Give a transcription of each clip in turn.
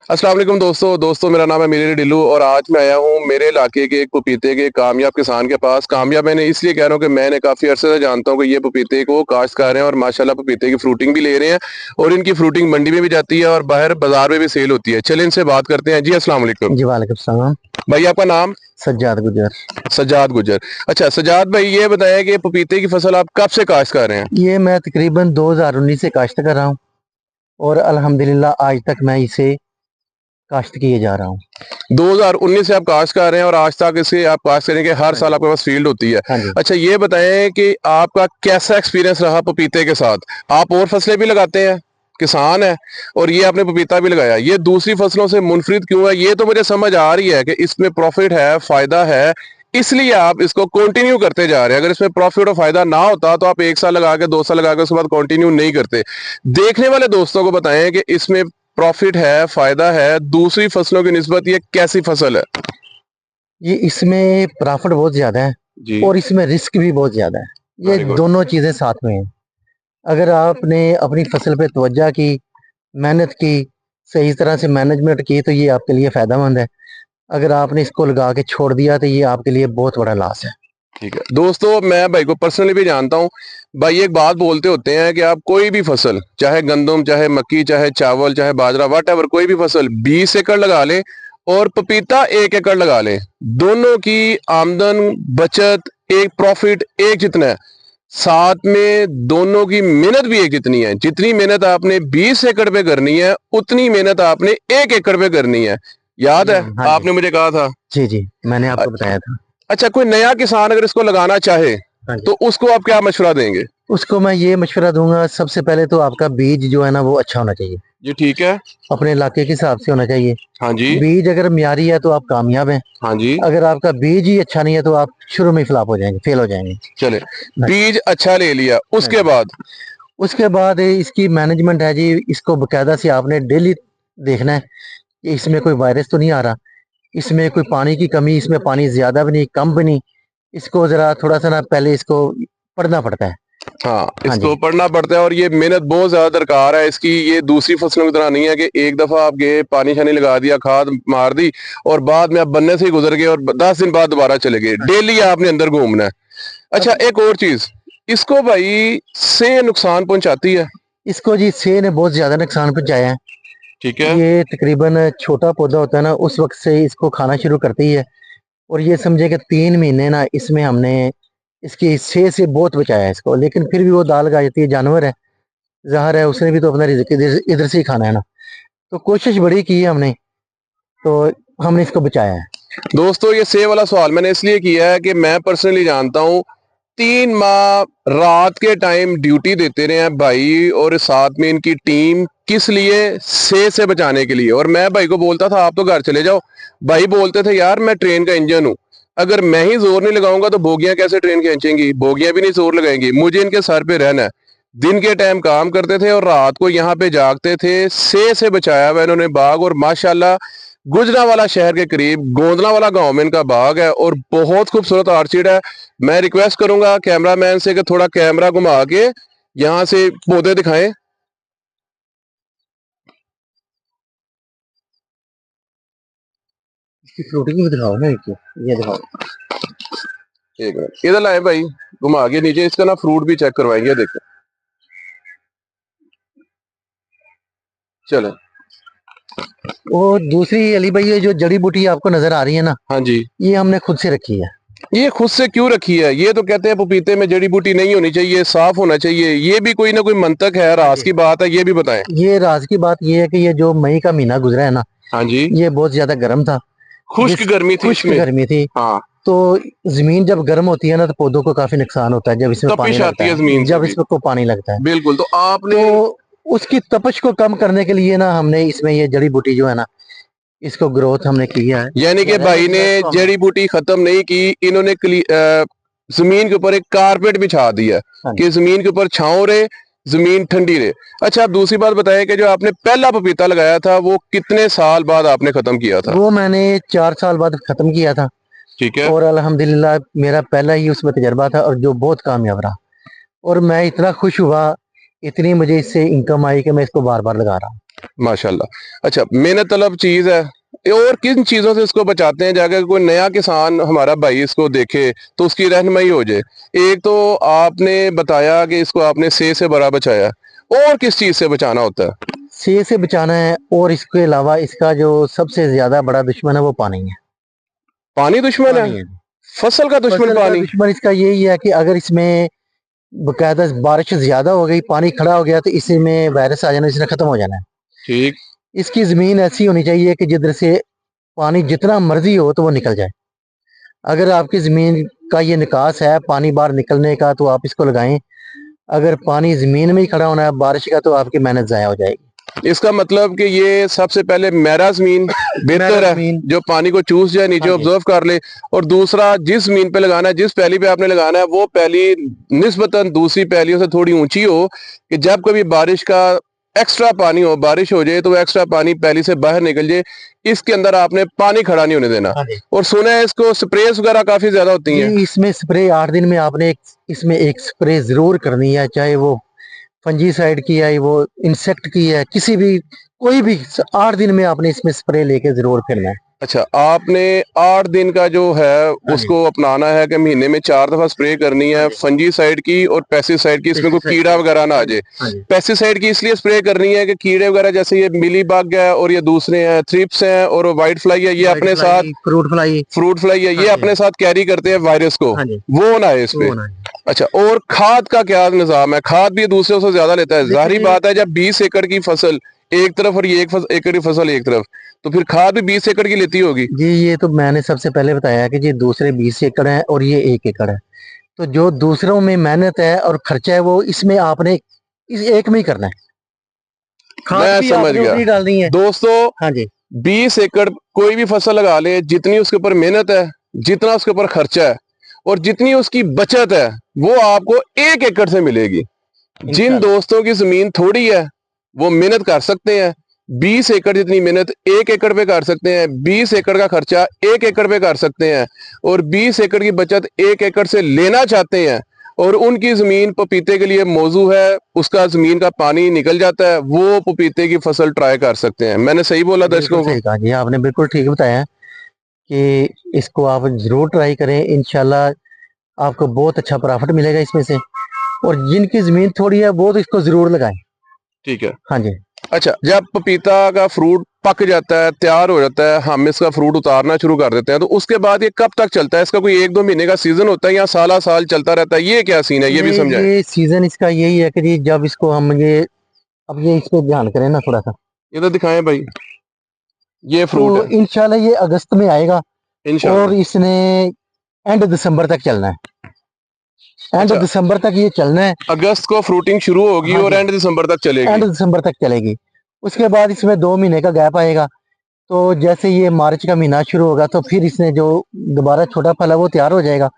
अस्सलाम वालेकुम दोस्तों मेरा नाम है मीर डिल्लू और आज मैं आया हूँ मेरे इलाके के एक पपीते के कामयाब किसान के पास। कामयाब मैंने इसलिए कह रहा हूँ कि मैंने काफी अरसे से जानता हूँ कि ये पपीते को काश्तकार हैं और माशाल्लाह पपीते की फ्रूटिंग भी ले रहे हैं और इनकी फ्रूटिंग मंडी में भी जाती है और बाहर बाजार में भी सेल होती है। चलिए इनसे बात करते हैं। जी अस्सलाम वालेकुम। जी वालेकुम सलाम। भाई आपका नाम? सज्जाद गुजर। सज्जाद गुजर। अच्छा सज्जाद भाई, ये बताएं कि पपीते की फसल आप कब से काश्त कर रहे हैं? ये मैं तकरीबन 2019 से काश्त कर रहा हूँ और अल्हम्दुलिल्लाह आज तक मैं इसे काश्त किए जा रहा हूँ। 2019 से आप काश्त कर रहे हैं और आज तक इसे आप काश्त करेंगे, हर साल आपके पास फील्ड होती है। हाँ जी। अच्छा ये बताएं कि आपका कैसा एक्सपीरियंस रहा पपीते के साथ? आप और फसलें भी लगाते हैं, किसान है, और ये आपने पपीता भी लगाया, ये दूसरी फसलों से मुनफरिद क्यों है? ये तो मुझे समझ आ रही है कि इसमें प्रॉफिट है, फायदा है, इसलिए आप इसको कंटिन्यू करते जा रहे हैं। अगर इसमें प्रॉफिट और फायदा ना होता तो आप 1 साल लगा के 2 साल लगा के उसके बाद कंटिन्यू नहीं करते। देखने वाले दोस्तों को बताएं कि इसमें प्रॉफिट है, फायदा है, दूसरी फसलों की निस्बत ये कैसी फसल है? ये इसमें प्रॉफिट बहुत ज्यादा है जी, और इसमें रिस्क भी बहुत ज्यादा है। ये वेरी गुड। दोनों चीजें साथ में हैं। अगर आपने अपनी फसल पे तवज्जो की, मेहनत की, सही तरह से मैनेजमेंट की तो ये आपके लिए फायदेमंद है। अगर आपने इसको लगा के छोड़ दिया तो ये आपके लिए बहुत बड़ा लॉस है। ठीक है दोस्तों, मैं भाई को पर्सनली भी जानता हूँ। भाई एक बात बोलते होते हैं कि आप कोई भी फसल, चाहे गंदम, चाहे मक्की, चाहे चावल, चाहे बाजरा, वट एवर, कोई भी फसल 20 एकड़ लगा ले और पपीता 1 एकड़ लगा ले, दोनों की आमदन, बचत, एक प्रॉफिट एक जितना है, साथ में दोनों की मेहनत भी एक जितनी है। जितनी मेहनत आपने 20 एकड़ पे करनी है उतनी मेहनत आपने 1 एकड़ पे करनी है। याद है हाँ जी। आपने मुझे कहा था? जी जी, मैंने आपको बताया था। अच्छा, कोई नया किसान अगर इसको लगाना चाहे हाँ जी। तो उसको आप क्या मशवरा देंगे? उसको मैं ये मशवरा दूंगा, सबसे पहले तो आपका बीज जो है ना वो अच्छा होना चाहिए, जी ठीक है। अपने इलाके के हिसाब से होना चाहिए। हाँ जी। बीज अगर मियारी है तो आप कामयाब हैं। हाँ जी। अगर आपका बीज ही अच्छा नहीं है तो आप शुरू में फ्लॉप हो जाएंगे, फेल हो जाएंगे। चले, हाँ बीज अच्छा ले लिया, हाँ उसके जी। बाद? उसके बाद इसकी मैनेजमेंट है जी, इसको बकायदा से आपने डेली देखना है कि इसमें कोई वायरस तो नहीं आ रहा, इसमें कोई पानी की कमी, इसमें पानी ज्यादा भी नहीं कम भी नहीं। इसको जरा थोड़ा सा ना पहले इसको पढ़ना पड़ता है। हाँ, हाँ जी। इसको पढ़ना पड़ता है और ये मेहनत बहुत ज्यादा दरकार है इसकी। ये दूसरी फसलों की तरह नहीं है कि एक दफा आप गए, पानी शानी लगा दिया, खाद मार दी और बाद में आप बनने से ही गुजर गए और 10 दिन बाद दोबारा चले गए। डेली आपने अंदर घूमना है। अच्छा एक और चीज, इसको भाई से नुकसान पहुंचाती है? इसको जी से ने बहुत ज्यादा नुकसान पहुंचाया है। ठीक है। ये तकरीबन छोटा पौधा होता है ना, उस वक्त से इसको खाना शुरू करती है और ये समझे कि 3 महीने ना इसमें हमने इसकी सेहत से बहुत बचाया है इसको, लेकिन फिर भी वो दाल गा जाती है। जानवर है, ज़ाहिर है उसने भी तो अपना रिज़्क इधर इधर से ही खाना है ना। तो कोशिश बड़ी की है हमने, तो हमने इसको बचाया है। दोस्तों ये सेव वाला सवाल मैंने इसलिए किया है कि मैं पर्सनली जानता हूँ 3 माह रात के टाइम ड्यूटी देते रहे हैं भाई और साथ में इनकी टीम, किस लिए? से बचाने के लिए। और मैं भाई को बोलता था आप तो घर चले जाओ, भाई बोलते थे यार मैं ट्रेन का इंजन हूँ, अगर मैं ही जोर नहीं लगाऊंगा तो बोगियां कैसे ट्रेन खींचेंगी? बोगियां भी नहीं जोर लगाएंगी, मुझे इनके सर पे रहना है। दिन के टाइम काम करते थे और रात को यहाँ पे जागते थे। से बचाया हुआ इन्होंने बाग और माशाल्लाह गुजरांवाला शहर के करीब गोंदलावाला गांव में इनका बाग है और बहुत खूबसूरत ऑर्चिड है। मैं रिक्वेस्ट करूंगा कैमरामैन से कि थोड़ा कैमरा घुमा के यहाँ से पौधे दिखाएं। इसकी फ्रूटिंग भी दिखाओ ना, ये दिखाओ। एक मिनट इधर लाए भाई, घुमा के नीचे इसका ना फ्रूट भी चेक करवाएंगे। देखो चलो। वो दूसरी अली भाई, ये जो जड़ी बूटी आपको नजर आ रही है ना, हाँ जी। ये हमने खुद से रखी है। ये खुद से क्यों रखी है? ये तो कहते हैं पपीते में जड़ी बूटी नहीं होनी चाहिए, साफ होना चाहिए, ये भी कोई ना कोई मंतक है, हाँ रास जी। की बात है, ये भी बताएं। ये राज की बात ये है कि ये जो मई का महीना गुजरा है ना, हाँ जी। ये बहुत ज्यादा गर्म था। खुश्क गर्मी थी खुश्क इसमें। गर्मी थी। हाँ। तो जमीन जब गर्म होती है ना तो पौधों को काफी नुकसान होता है जब इसमें पानी तपिश लगता आती है है, जमीन से जब भी। इसमें को पानी लगता है। बिल्कुल, तो आपने तो उसकी तपश को कम करने के लिए ना हमने इसमें ये जड़ी बूटी जो है ना, इसको ग्रोथ हमने किया है। यानी कि भाई ने जड़ी बूटी खत्म नहीं की, इन्होंने जमीन के ऊपर एक कारपेट बिछा दिया हाँ कि जमीन के ऊपर छांव रहे, जमीन ठंडी रहे। अच्छा आप दूसरी बात बताएं कि जो आपने पहला पपीता लगाया था वो कितने साल बाद आपने खत्म किया था? वो मैंने 4 साल बाद खत्म किया था ठीक है। और अल्हम्दुलिल्लाह मेरा पहला ही उसमें तजर्बा था और जो बहुत कामयाब रहा। और मैं इतना खुश हुआ, इतनी मुझे इससे इनकम आई कि मैं इसको बार बार लगा रहा हूँ। माशाल्लाह। अच्छा, मेहनत तलब चीज है, और किन चीजों से इसको बचाते हैं जाकर कोई नया किसान हमारा भाई इसको देखे तो उसकी रहनुमाई हो जाए? एक तो आपने बताया कि इसको आपने सेब से बड़ा बचाया, और किस चीज से बचाना होता है? सेब से बचाना है, और इसके अलावा इसका जो सबसे ज्यादा बड़ा दुश्मन है वो पानी है। पानी दुश्मन पानी है? है। फसल का दुश्मन फसल का पानी? दुश्मन इसका यही है कि अगर इसमें बकायदा बारिश ज्यादा हो गई, पानी खड़ा हो गया, तो इसमें वायरस आ जाना, इसने खत्म हो जाना है। ठीक। इसकी जमीन ऐसी होनी चाहिए कि जिधर से पानी जितना मर्जी हो तो वो निकल जाए। अगर आपकी जमीन का ये निकास है पानी बाहर निकलने का, तो आप इसको लगाएं। अगर पानी जमीन में ही खड़ा होना है बारिश का, तो आपकी मेहनत जाया हो जाएगी। इसका मतलब कि ये सबसे पहले मेरा जमीन बेहतर है, जमीन। जो पानी को चूस जाए, नीचे हाँ जी। ऑब्जर्व कर ले। और दूसरा, जिस जमीन पे लगाना है, जिस पैली पे आपने लगाना है, वो पैली निस्बतन दूसरी पैलियों से थोड़ी ऊंची हो, कि जब कभी बारिश का एक्स्ट्रा पानी हो, बारिश हो जाए, तो वो एक्स्ट्रा पानी पैली से बाहर निकल जाए। इसके अंदर आपने पानी खड़ा नहीं होने देना। हाँ जी। और सुना है इसको स्प्रेस वगैरह काफी ज्यादा होती हैं। जी, इसमें स्प्रे 8 दिन में आपने इसमें एक स्प्रे जरूर करनी है, चाहे वो फंजीसाइड की है, वो इंसेक्ट की है, किसी भी कोई भी 8 दिन में आपने इसमें स्प्रे लेके जरूर फिरना है। अच्छा, आपने 8 दिन का जो है हाँ जी। उसको अपनाना है कि महीने में 4 दफा स्प्रे करनी है, फंजीसाइड की और पेस्टिसाइड की, इसमें कोई कीड़ा वगैरह ना आ जाए। हाँ जी। पेस्टिसाइड की इसलिए स्प्रे करनी है कि कीड़े वगैरह जैसे ये मिली बग है और ये दूसरे हैं, थ्रिप्स हैं और व्हाइट फ्लाई है, ये अपने साथ, फ्रूट फ्लाई है, ये अपने साथ कैरी करते हैं वायरस को, हाँ जी। वो ना है इस पे। अच्छा, और खाद का क्या निजाम है? खाद भी दूसरों से ज्यादा लेता है, जाहिर बात है, जब 20 एकड़ की फसल एक तरफ और ये एकड़ की फसल एक तरफ, तो फिर खाद भी 20 एकड़ की लेती होगी। जी, ये तो मैंने सबसे पहले बताया कि जी दूसरे 20 एकड़ है और ये 1 एकड़ है। तो जो दूसरों में मेहनत है और खर्चा है वो इसमें आपने इस एक में ही करना है। खाद मैं भी समझ आपने गया उतनी डालनी है। दोस्तों। हाँ जी। 20 एकड़ कोई भी फसल लगा ले, जितनी उसके ऊपर मेहनत है, जितना उसके ऊपर खर्चा है और जितनी उसकी बचत है, वो आपको 1 एकड़ से मिलेगी। जिन दोस्तों की जमीन थोड़ी है वो मेहनत कर सकते हैं, 20 एकड़ जितनी मेहनत 1 एकड़ पे कर सकते हैं, 20 एकड़ का खर्चा 1 एकड़ पे कर सकते हैं, और 20 एकड़ की बचत 1 एकड़ से लेना चाहते हैं, और उनकी जमीन पपीते के लिए मौजू है, उसका जमीन का पानी निकल जाता है, वो पपीते की फसल ट्राई कर सकते हैं। मैंने सही बोला दर्शकों को? सही कहा जी, आपने बिल्कुल ठीक बताया कि इसको आप जरूर ट्राई करें, इंशाल्लाह आपको बहुत अच्छा प्रॉफिट मिलेगा इसमें से। और जिनकी जमीन थोड़ी है वो तो इसको जरूर लगाएं। ठीक है। हाँ जी। अच्छा, जब पपीता का फ्रूट पक जाता है, तैयार हो जाता है, हम इसका फ्रूट उतारना शुरू कर देते हैं, तो उसके बाद ये कब तक चलता है? इसका कोई 1-2 महीने का सीजन होता है या साला साल चलता रहता है? ये क्या सीन है, ये भी समझाएं। ये सीजन इसका यही है कि जी जब इसको हम ये अब ये इस पे ध्यान करें ना थोड़ा सा, इधर दिखाएं भाई, ये तो फ्रूट है इंशाल्लाह ये अगस्त में आएगा और इंशाल्लाह। इसने एंड दिसंबर तक चलना है। एंड अच्छा, दिसंबर तक ये चलना है। अगस्त को फ्रूटिंग शुरू होगी हाँ और जी। एंड दिसंबर तक चलेगी। एंड दिसंबर तक चलेगी। उसके बाद इसमें 2 महीने का गैप आएगा। तो जैसे ये मार्च का महीना शुरू होगा तो फिर इसने जो दोबारा छोटा फल है वो तैयार हो जाएगा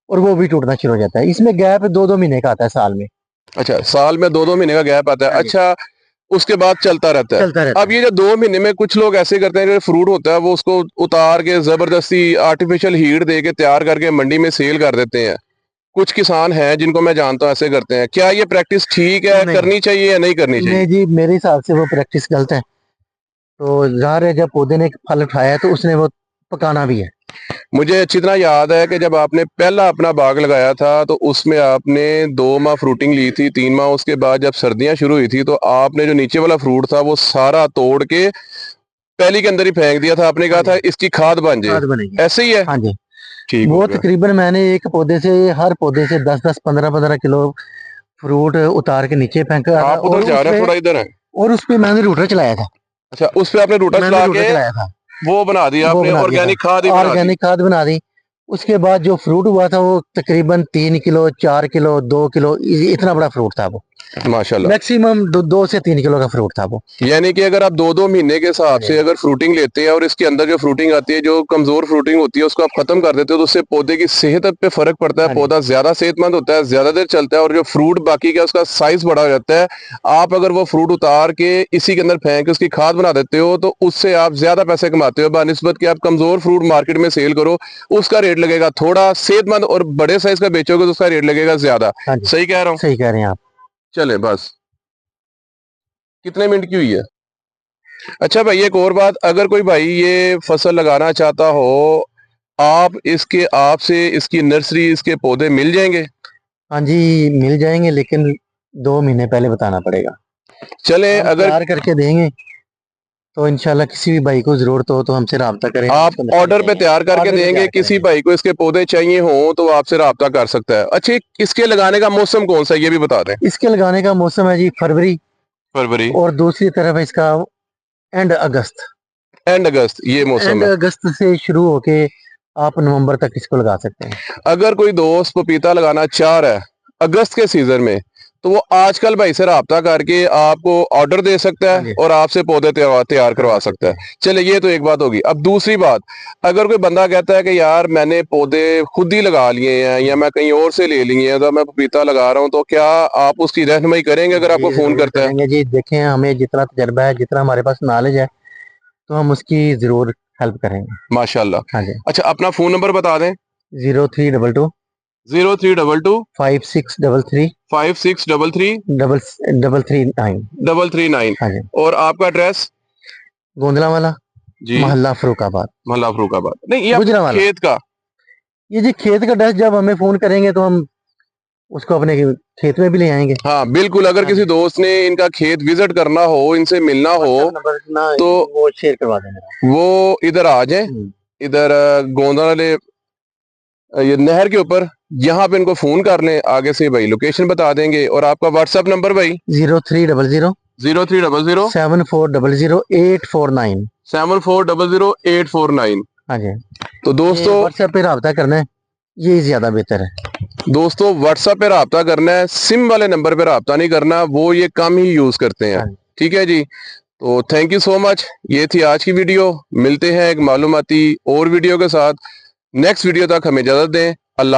और वो भी टूटना शुरू हो जाता है। इसमें गैप 2-2 महीने का आता है साल में। अच्छा, साल में 2-2 महीने का गैप आता है। हाँ जी। अच्छा, उसके बाद चलता रहता है। चलता रहता अब है। ये जो 2 महीने में कुछ लोग ऐसे करते हैं, जो फ्रूट होता है वो उसको उतार के जबरदस्ती आर्टिफिशियल हीट दे के तैयार करके मंडी में सेल कर देते हैं। कुछ किसान हैं जिनको मैं जानता हूं ऐसे करते हैं। क्या ये प्रैक्टिस ठीक है, नहीं करनी चाहिए या नहीं करनी चाहिए? नहीं जी, मेरे हिसाब से वो प्रैक्टिस गलत है। तो ज़ाहिर है जब पौधे ने फल उठाया तो उसने वो पकाना भी है। मुझे अच्छी तरह याद है कि जब आपने पहला अपना बाग लगाया था तो उसमें आपने 2 माह फ्रूटिंग ली थी, 3 माह। उसके बाद जब सर्दियां शुरू हुई थी तो आपने जो नीचे वाला फ्रूट था वो सारा तोड़ के पहली के अंदर ही फेंक दिया था। आपने कहा था इसकी खाद बन जाए, खाद बनेगी। ऐसे ही है? हाँ जी। ठीक हो वो गया। तकरीबन मैंने एक पौधे से हर पौधे से 10-10 15-15 किलो फ्रूट उतार के नीचे फेंका था आप उधर जा रहे हैं, थोड़ा इधर है। और उस पे मैंने रूटर चलाया था। अच्छा, उस पे आपने रूटा मैंने चला रूटर के चलाया था। वो बना दिया वो आपने, बना दिया ऑर्गेनिक खाद ही था, बना दी। ऑर्गेनिक खाद बना दी। उसके बाद जो फ्रूट हुआ था वो तकरीबन 3 किलो 4 किलो 2 किलो इतना बड़ा फ्रूट था वो। माशाल्लाह। मैक्सिमम 2 से 3 किलो का फ्रूट था वो। यानी कि अगर आप 2-2 महीने के हिसाब से अगर फ्रूटिंग लेते हैं और इसके अंदर जो फ्रूटिंग आती है, जो कमजोर फ्रूटिंग होती है, उसको आप खत्म कर देते हो, तो उससे पौधे की सेहत पे फर्क पड़ता है। हाँ जी। पौधा ज्यादा सेहतमंद होता है, ज्यादा देर चलता है, और जो फ्रूट बाकी का उसका साइज बड़ा हो जाता है। आप अगर वो फ्रूट उतार के इसी के अंदर फेंक के उसकी खाद बना देते हो तो उससे आप ज्यादा पैसे कमाते हो बानिस्बत कि आप कमजोर फ्रूट मार्केट में सेल करो, उसका रेट लगेगा थोड़ा सेहतमंद, और बड़े साइज का बेचोगे तो उसका रेट लगेगा ज्यादा। हाँ जी। सही कह रहा हूँ? सही कह रहे हैं आप। चले बस, कितने मिनट की हुई है? अच्छा भाई, एक और बात, अगर कोई भाई ये फसल लगाना चाहता हो, आपसे इसकी नर्सरी, इसके पौधे मिल जाएंगे? हाँ जी, मिल जाएंगे, लेकिन 2 महीने पहले बताना पड़ेगा। चले, हम अगर तैयार करके देंगे तो इंशाल्लाह किसी भी भाई को जरूरत हो तो हमसे रब्ता करें, हम आप उसको नर्सरी ऑर्डर पे देंगे। तैयार करके ऑर्डर पे देंगे, तैयार किसी करेंगे। भाई को इसके पौधे चाहिए हो तो वो आपसे राब्ता कर सकता है। अच्छा, इसके लगाने का मौसम कौन सा है ये भी बता दें। इसके लगाने का मौसम है जी फरवरी, फरवरी, और दूसरी तरफ इसका एंड अगस्त। एंड अगस्त, ये मौसम एंड है। अगस्त से शुरू होके आप नवंबर तक इसको लगा सकते हैं। अगर कोई दोस्त पपीता लगाना चाह रहा है अगस्त के सीजन में, तो वो आजकल भाई से राब्ता करके आपको ऑर्डर दे सकता हाँ है जी, और आपसे पौधे तैयार करवा करवा सकता सकते है। हैं। चले, ये तो एक बात होगी। अब दूसरी बात, अगर कोई बंदा कहता है कि यार मैंने पौधे खुद ही लगा लिए हैं या मैं कहीं और से ले लिए हैं, तो मैं पपीता लगा रहा हूँ, तो क्या आप उसकी रहनुमाई करेंगे अगर आपको जी फोन जरूर करता है? करेंगे जी, देखें हमें जितना तजर्बा है, जितना हमारे पास नॉलेज है, तो हम उसकी जरूर हेल्प करेंगे। माशाल्लाह। हाँ जी, अच्छा, अपना फोन नंबर बता दें। 0322 0322 5633 5633 339। 339। हाँ जी, और आपका एड्रेस? गोंदला वाला, जी, मोहल्ला फरुखाबाद, महला फरूखाबाद। नहीं, ये अपने गुजरांवाला। खेत का। ये जी खेत का ड्रेस, जब हमें फोन करेंगे तो हम उसको अपने खेत में भी ले आएंगे। हाँ बिल्कुल, अगर हाँ किसी जी, दोस्त ने इनका खेत विजिट करना हो, इनसे मिलना हो, व्हाट्सएप नंबर ना तो वो शेयर करवा देना। वो इधर आ जाए। इधर गोंदवाना वाले ये नहर के ऊपर, यहाँ पे इनको फोन कर लें, आगे से भाई लोकेशन बता देंगे। और आपका व्हाट्सएप नंबर भाई? 0300 0300 7400 849। 7400 849। हाँ जी, तो ये दोस्तों, व्हाट्सएप पे रब्ता करना है, ये ज्यादा बेहतर है। व्हाट्सएप पे राब्ता करना है, सिम वाले नंबर पे राब्ता नहीं करना, वो ये कम ही यूज करते हैं। हाँ जी। ठीक है जी। तो थैंक यू सो मच, ये थी आज की वीडियो। मिलते हैं एक मालूमाती और वीडियो के साथ। नेक्स्ट वीडियो तक हमें इजाजत दें।